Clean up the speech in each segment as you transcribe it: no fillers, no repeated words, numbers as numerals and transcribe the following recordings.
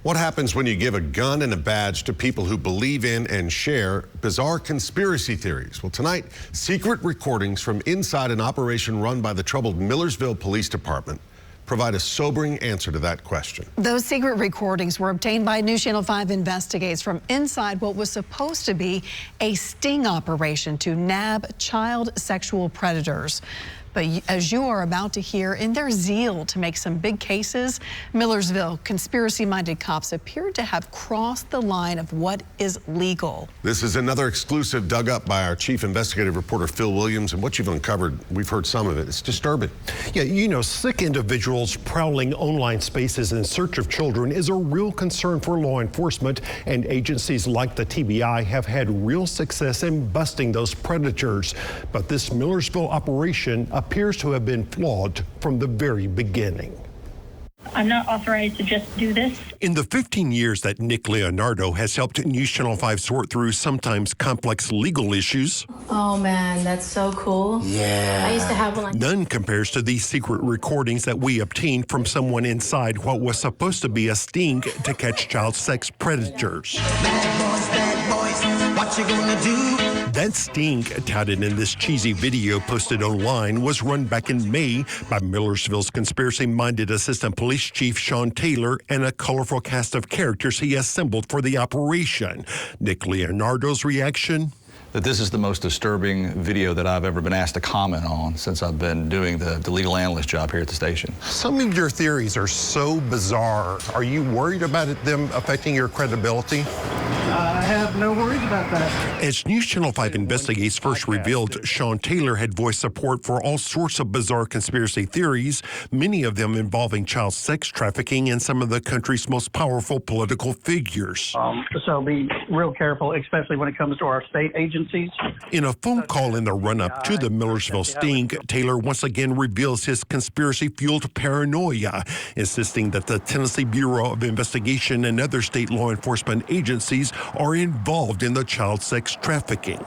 What happens when you give a gun and a badge to people who believe in and share bizarre conspiracy theories? Well, tonight, secret recordings from inside an operation run by the troubled Millersville Police Department provide a sobering answer to that question. Those secret recordings were obtained by News Channel 5 Investigates from inside what was supposed to be a sting operation to nab child sexual predators. But as you are about to hear, in their zeal to make some big cases, Millersville conspiracy-minded cops appeared to have crossed the line of what is legal. This is another exclusive dug up by our chief investigative reporter, Phil Williams, and what you've uncovered, we've heard some of it. It's disturbing. Yeah, you know, sick individuals prowling online spaces in search of children is a real concern for law enforcement, and agencies like the TBI have had real success in busting those predators. But this Millersville operation appears to have been flawed from the very beginning. I'm not authorized to just do this. In the 15 years that Nick Leonardo has helped News Channel 5 sort through sometimes complex legal issues, oh man, that's so cool. Yeah. I used to have one. None compares to these secret recordings that we obtained from someone inside what was supposed to be a sting to catch child sex predators. Bad boys, what you gonna do? That sting, touted in this cheesy video posted online, was run back in May by Millersville's conspiracy-minded Assistant Police Chief Sean Taylor and a colorful cast of characters he assembled for the operation. Nick Leonardo's reaction? That this is the most disturbing video that I've ever been asked to comment on since I've been doing the legal analyst job here at the station. Some of your theories are so bizarre. Are you worried about them affecting your credibility? I have no worries about that. As News Channel 5 Investigates first revealed, Sean Taylor had voiced support for all sorts of bizarre conspiracy theories, many of them involving child sex trafficking and some of the country's most powerful political figures. So be real careful, especially when it comes to our state agencies. In a phone call in the run-up to the Millersville sting, Taylor once again reveals his conspiracy-fueled paranoia, insisting that the Tennessee Bureau of Investigation and other state law enforcement agencies are involved in the child sex trafficking.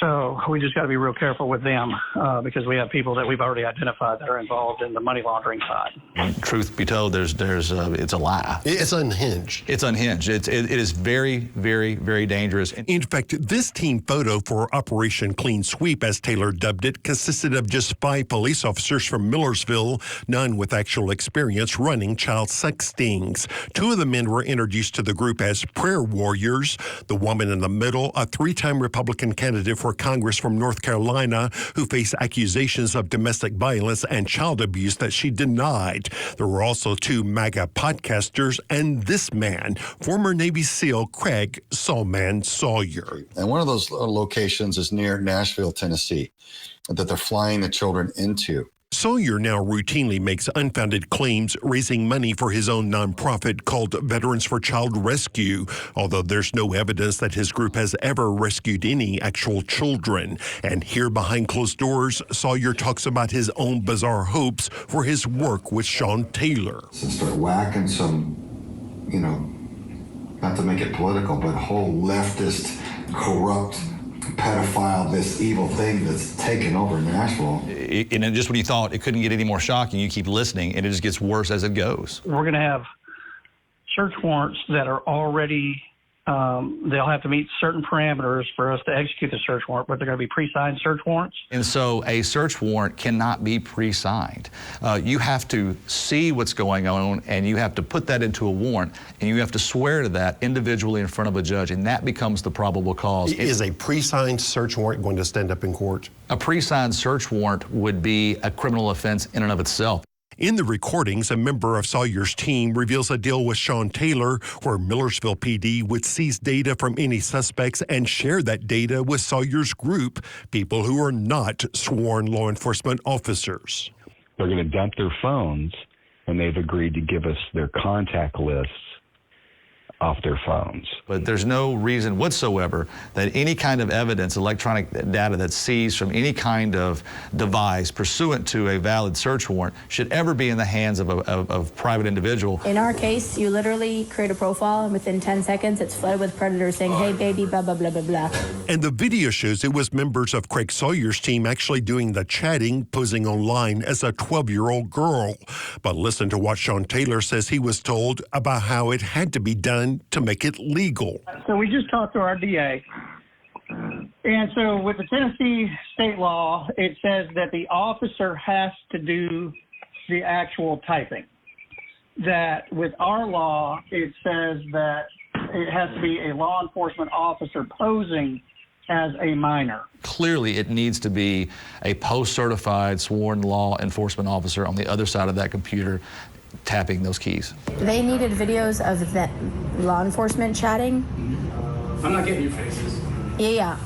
So we just got to be real careful with them because we have people that we've already identified that are involved in the money laundering side. Truth be told, it's a lie. It's unhinged. It's unhinged. It is very, very, very dangerous. In fact, this team photo for Operation Clean Sweep, as Taylor dubbed it, consisted of just 5 police officers from Millersville, none with actual experience running child sex stings. 2 of the men were introduced to the group as prayer warriors. The woman in the middle, a 3-time Republican candidate for Congress from North Carolina, who faced accusations of domestic violence and child abuse that she denied. There were also 2 MAGA podcasters and this man, former Navy SEAL Craig Sawman Sawyer. And one of those locations is near Nashville, Tennessee, that they're flying the children into. Sawyer now routinely makes unfounded claims, raising money for his own nonprofit called Veterans for Child Rescue, although there's no evidence that his group has ever rescued any actual children. And here behind closed doors, Sawyer talks about his own bizarre hopes for his work with Sean Taylor. So start whacking some, not to make it political, but whole leftist, corrupt, pedophile, this evil thing that's taken over Nashville. And just when you thought it couldn't get any more shocking, you keep listening, and it just gets worse as it goes. We're going to have search warrants that are already, they'll have to meet certain parameters for us to execute the search warrant, but they're going to be pre-signed search warrants. And so a search warrant cannot be pre-signed. You have to see what's going on, and you have to put that into a warrant, and you have to swear to that individually in front of a judge, and that becomes the probable cause. Is a pre-signed search warrant going to stand up in court? A pre-signed search warrant would be a criminal offense in and of itself. In the recordings, a member of Sawyer's team reveals a deal with Sean Taylor where Millersville PD would seize data from any suspects and share that data with Sawyer's group, people who are not sworn law enforcement officers. They're going to dump their phones, and they've agreed to give us their contact lists off their phones. But there's no reason whatsoever that any kind of evidence, electronic data that's seized from any kind of device pursuant to a valid search warrant should ever be in the hands of a private individual. In our case, you literally create a profile, and within 10 seconds, it's flooded with predators saying, hey, baby, blah, blah, blah, blah, blah. And the video shows it was members of Craig Sawyer's team actually doing the chatting, posing online as a 12-year-old girl. But listen to what Sean Taylor says he was told about how it had to be done to make it legal. So we just talked to our DA. And so with the Tennessee state law, it says that the officer has to do the actual typing. That with our law, it says that it has to be a law enforcement officer posing as a minor. Clearly, it needs to be a post-certified sworn law enforcement officer on the other side of that computer tapping those keys. They needed videos of the law enforcement chatting. I'm not getting your faces. Yeah,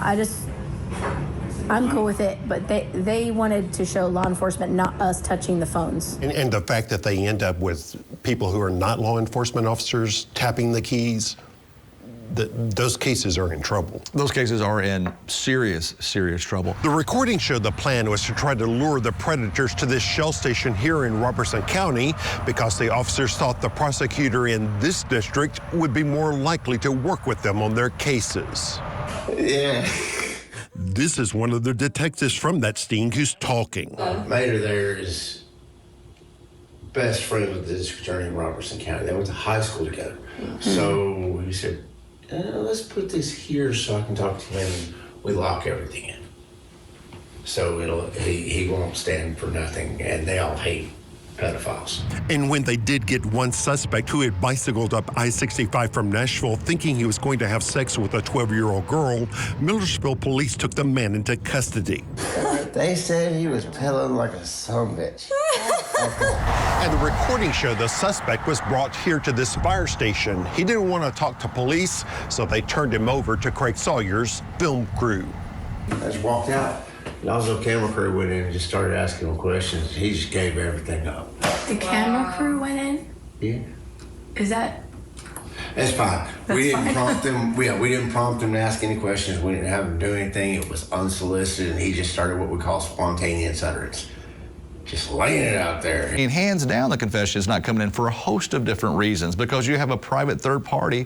I'm cool with it, but they wanted to show law enforcement, not us touching the phones. And the fact that they end up with people who are not law enforcement officers tapping the keys, those cases are in trouble. Those cases are in serious, serious trouble. The recording showed the plan was to try to lure the predators to this shell station here in Robertson County because the officers thought the prosecutor in this district would be more likely to work with them on their cases. Yeah. This is one of the detectives from that sting who's talking. Mater there is best friend with the district attorney in Robertson County. They went to high school together. So he said, let's put this here so I can talk to him, and we lock everything in. So he won't stand for nothing, and they all hate pedophiles. And when they did get one suspect who had bicycled up I-65 from Nashville thinking he was going to have sex with a 12-year-old girl, Millersville Police took the man into custody. They said he was pedaling like a sumbitch. And the recording showed the suspect was brought here to this fire station. He didn't want to talk to police, so they turned him over to Craig Sawyer's film crew. I just walked out. And also, camera crew went in and just started asking him questions. He just gave everything up. The camera crew went in? Yeah. Is that? That's fine. We didn't prompt him. We didn't prompt him to ask any questions. We didn't have him do anything. It was unsolicited, and he just started what we call spontaneous utterance. Just laying it out there. I mean, hands down, the confession is not coming in for a host of different reasons, because you have a private third party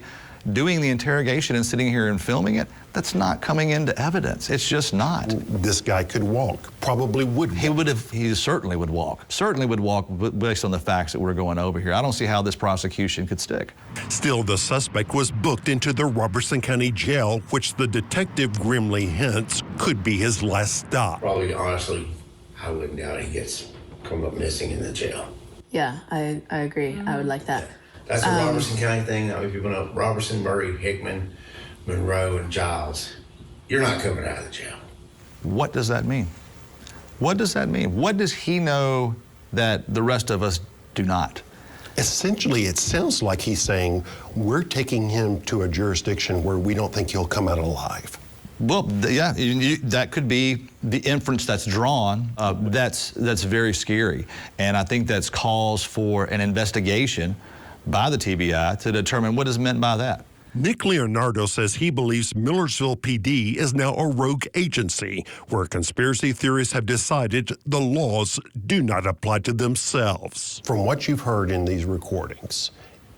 doing the interrogation and sitting here and filming it. That's not coming into evidence. It's just not. This guy could walk, probably would walk. He certainly would walk. Certainly would walk based on the facts that we're going over here. I don't see how this prosecution could stick. Still, the suspect was booked into the Robertson County Jail, which the detective grimly hints could be his last stop. Probably, honestly, I wouldn't doubt he gets come up missing in the jail. Yeah, I agree. I would like that. That's a Robertson County thing. I mean, people know Robertson, Murray, Hickman, Monroe, and Giles. You're not coming out of the jail. What does that mean? What does that mean? What does he know that the rest of us do not? Essentially, it sounds like he's saying, we're taking him to a jurisdiction where we don't think he'll come out alive. Well, yeah, that could be the inference that's drawn. That's very scary. And I think that's cause for an investigation by the TBI to determine what is meant by that. Nick Leonardo says he believes Millersville PD is now a rogue agency where conspiracy theorists have decided the laws do not apply to themselves. From what you've heard in these recordings,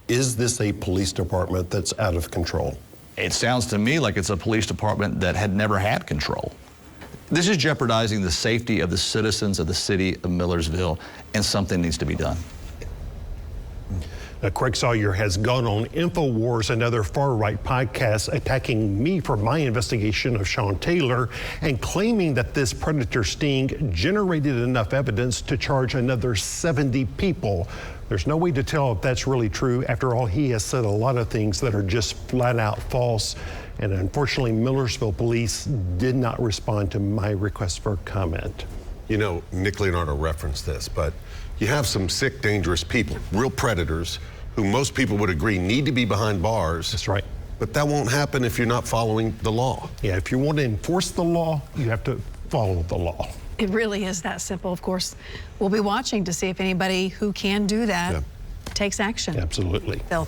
is this a police department that's out of control? It sounds to me like it's a police department that had never had control. This is jeopardizing the safety of the citizens of the city of Millersville, and something needs to be done. Craig Sawyer has gone on InfoWars and other far-right podcasts attacking me for my investigation of Sean Taylor and claiming that this predator sting generated enough evidence to charge another 70 people. There's no way to tell if that's really true. After all, he has said a lot of things that are just flat out false. And unfortunately, Millersville Police did not respond to my request for comment. You know, Nick Leonardo referenced this, but you have some sick, dangerous people, real predators, who most people would agree need to be behind bars. That's right. But that won't happen if you're not following the law. Yeah, if you want to enforce the law, you have to follow the law. It really is that simple. Of course, we'll be watching to see if anybody who can do that takes action. Absolutely. Phil,